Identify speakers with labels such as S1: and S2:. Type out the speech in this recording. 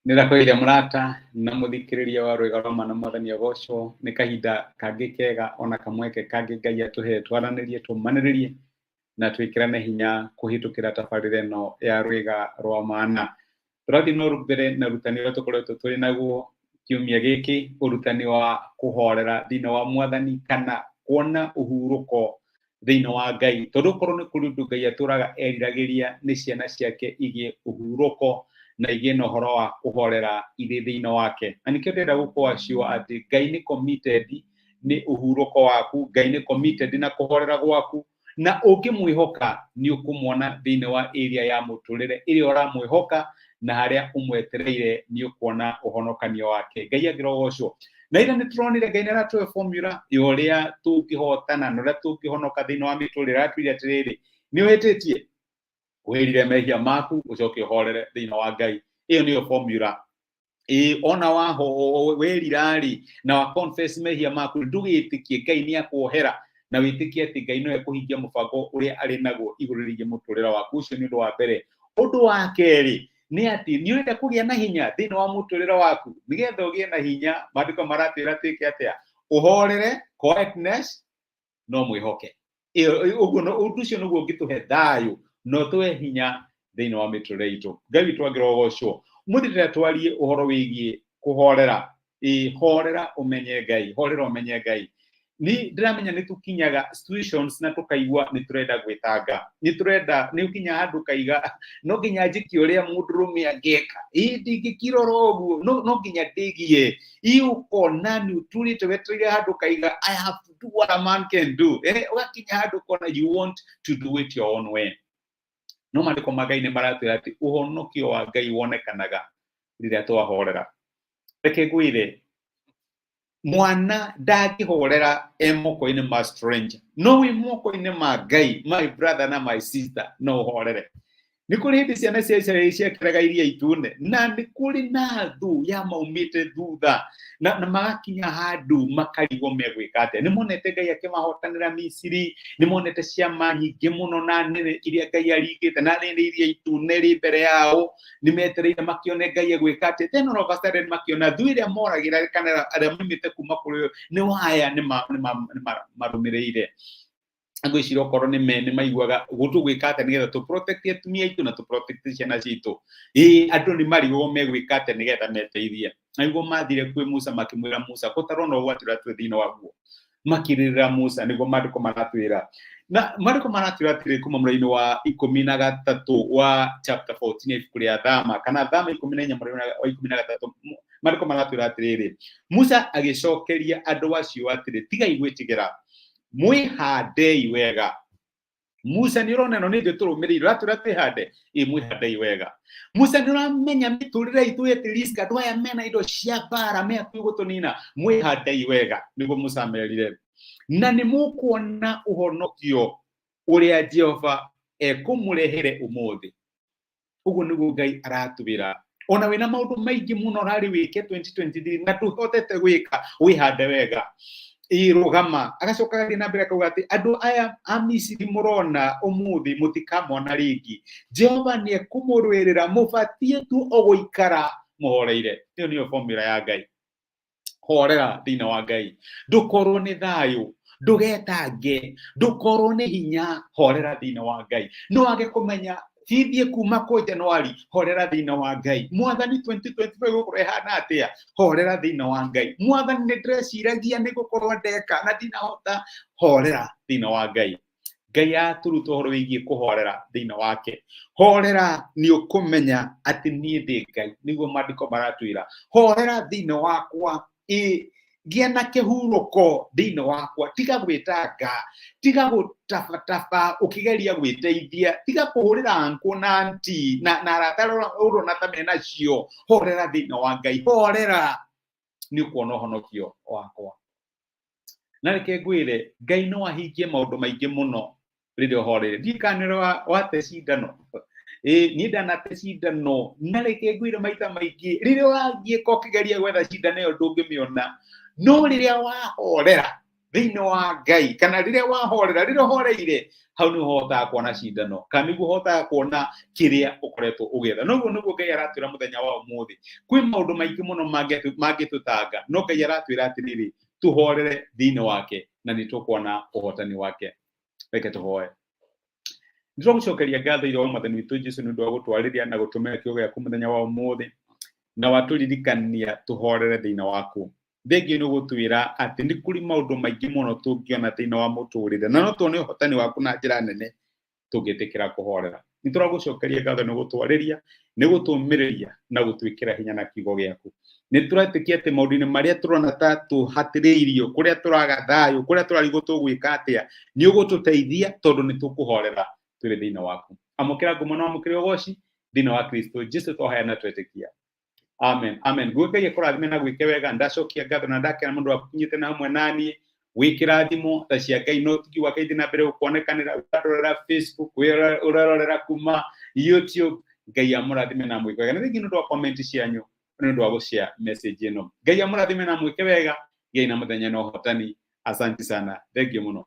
S1: Nirakwire murata na muthikiriria wa Rwega rwa Mana Mwathani Agocwo ni kahinda kangi kega ona kamweke kangi Ngai atuhe twaranirie tumaniririe na twikirane hinya kuhitukira tabarire no ya Rwega rwa Mana. Turathi no mbere na rutani rwa tukoretwo turi naguo kiumia giki, urutani wa kuhorera thina wa Mwathani kana kuona uhuruko thina wa Ngai. Tondu korwo ni kuri undu Ngai aturaga eriragiria ni ciana ciake igie uhuruko na igie no horo wa kuhorera iri thina wake. Na nikio ndenda gukwa sure ati Ngai ni committed ni uhuruko waku, Ngai ni committed na kuhorera gwaku, na ukimwihoka ni ukumwona thina wa area ya muturire iri uramwihoka na haria umwetereire ni ukuona uhonokanio wake. Ngai agirogocwo. Na ira nituronire Ngai naratuhe formula yoria tungihotana na uria tungihonoka thina wa miturire. Atwire atiriri ni uhititie wirire mehia maku ucoke uhorere thina wa Ngai. Iyo niyo formula. Ona waho werirari na wa confess mehia maku ndugitikie Ngai ni akuohera na witikie ati Ngai no ekuhingia mubango uria ari naguo iguriririe muturira waku. Ucio ni undu wa mbere. Undu wa keri ni ati ni urenda kugia na hinya thina wa muturira waku. Nigetha ugie na hinya, maandiko maratwira twike atia? Uhorere, quietness, no mwihoke. Uguo no undu ucio niguo ngituhe thayu no tuhe hinya thina wa miturire itu. Ngai witu agirogocwo. Muthirira twarie uhoro wigie kuhorera. Horera umenye Ngai, horera umenye Ngai. Ni ndiramenya ni tukinyaga situations na tukaigwa ni turenda gwitanga, ni turenda ni ukinya handu kaiga no nginya njiki uria mundurume angeka ndingikirora uguo no nginya ndigie uko nani uturite wetrire handu kaiga I have to do what a man can do. Ugakinya handu kona you want to do it your own way. No maandiko ma Ngai ni maratwira ati uhonokio wa Ngai wonekanaga riria twahorera. Reke ngwire mwana ndangihorera moko-ini ma stranger, no wi moko-ini ma Ngai, my brother na my sister, no horere. Ni kuri hindi ciana cia Israeli ciekiraga iria itune na ni kuri na thu ya maumite thutha na magakinya handu makarigwo megwika atia. Ni monete Ngai akimahotanira Misiri, ni monete ciama nyingi muno na nene iria Ngai aringite na nene iria itune ri mbere yao, ni metereire makione Ngai egwika atia. Then all of a sudden makiona thu iria moragira kana aria mimite kuma kuri ni waya ni marumireire. Ango ishiro korwo ni me ni maiguaga gutu gwika atia nigetha tu protect atumia itu na tu protect ciana citu. Andu ni marigwo megwika atia nigetha meteithie. Aiguo mathire kwi Musa makimwira Musa gutarona gwatira twe thina waguo, makirira Musa niguo maandiko maratwira. Na maandiko maratwira atiri kuma muraini wa 13 wa chapter 14 ibuku ria Thama kana Thama 14 muraini wa 13 maandiko maratwira atiriri Musa agicokeria andu acio atiri tiga igwitigira mwihandei wega. Musa ni urona no ni nditurumirire ratura twihande mwihandei wega. Musa ni uramenya miturire itu eti risk andu aya mena indo cia bara me akugutunina mwihandei wega niguo Musa merire. Na ni mukuona uhonokio uria Jehova ekumurehere umuthi. Uguo niguo Ngai aratubira. Ona wina maundu maingi muno rari wike 2023 na tuhotete gwika wihande wega. Rugama agacoka gari na mbere akauga ati andu aya a Misiri murona umuthi mutikamona ringi, Jehova ni ekumurwirira mubatie tu oguikara muhoreire. Iyo niyo formula ya Ngai. Horera thina wa Ngai, ndukorwo ni thayu, ndugetange, ndukorwo ni hinya, horera thina wa Ngai. No wage kumenya hithie kuma kwa Januari, horera thina wa Ngai. Mwathani 2025 gukurehana atia, horera thina wa Ngai. Mwathani ni ndreciragia ni gukorwo ndeka na ndinahota, horera thina wa Ngai. Ngai aturuta uhoro wigie kuhorera thina wake. Horera ni ukumenya ati nie ndi Ngai, niguo maandiko maratwira. Horera thina wakwa, gia na kihuruko thina wakwa, tiga gwitanga, tiga gutafatafa ukigeria gwiteithia, tiga kuhurira nku na anti na aratara uru na tamena cio. Horera thina wa Ngai, horera ni kuona honokio wakwa. Na reke ngwire Ngai no ahingie maundu maingi muno ririo horere. Ndikanira wate cindano ni ndanate cindano na reke ngwire maita maingi ririo wangie ko kigeria gwetha cindano iyo ndungimiona. No riria wahorera thĩinĩ wa Ngai, kana rĩrĩa wahorera, rĩrĩa ũhoreire hau nĩ ũhotaga kuona cindano, kana nĩguo ũhotaga kuona kĩrĩa ũkoretwo ũgĩetha. Noguo nĩguo Ngai aratwĩra mũthenya wa ũmũthĩ. Kwĩ maũndũ maingĩ mũno mangĩtũtanga, no Ngai aratwĩra atĩrĩrĩ, tũhorere thĩinĩ wake na nĩ tũkuona ũhotani wake. Reke tũhoe. Nĩtũgũcokeria ngatho ira Mwathani witũ Jesũ nĩ ũndũ wa gũtwarĩria na gũtũmĩra kiugo gĩaku mũthenya wa ũmũthĩ, na watũririkania tũhorere thĩinĩ waku. Thengio nĩ gũtwĩra atĩ nĩ kũrĩ maũndũ maingĩ mũno tũngĩona thĩinĩ wa mũtũrĩre, na no tuone ũhotani waku na njĩra nene tũngĩtĩkĩra kũhorera. Nĩtũragũcokeria ngatho nĩ gũtwarĩria, nĩ gũtũmĩrĩria na gũtwĩkĩra hinya na kiugo gĩaku. Nĩtũretĩkia atĩ maũndũ-inĩ marĩa tũrona ta tũhatĩrĩirio, kũrĩa tũraga thayũ, kũrĩa tũrarigwo tũgwĩka atĩa, nĩ ũgũtũteithia tondũ nĩ tũkũhorera tũrĩ thĩinĩ waku. Amũkĩra ngumo na amũkĩra ũgooci thĩinĩ wa Kristo Jesũ twahoya na twetĩkia. Amen. Amen. Gwĩkagia kũrathime na gwĩke wega, ndacokia ngatho na ndakena mũndũ wakinyĩte na hamwe naniĩ. Wĩkĩrathimo ta cia Ngai no tukiuga kaingĩ na mbere gũkuonekanĩra, ũrarorera Facebook, ũrarorera kuma YouTube. Ngai amũrathime na mwĩke wega. Nĩ thĩinĩ nĩ ũndũ wa comment cianyu, nĩ ũndũ wa gũshare message ĩno. Ngai amũrathime na mwĩke wega. Ngai na mũthenya na ũhotani. Asante sana. Thengio mũno.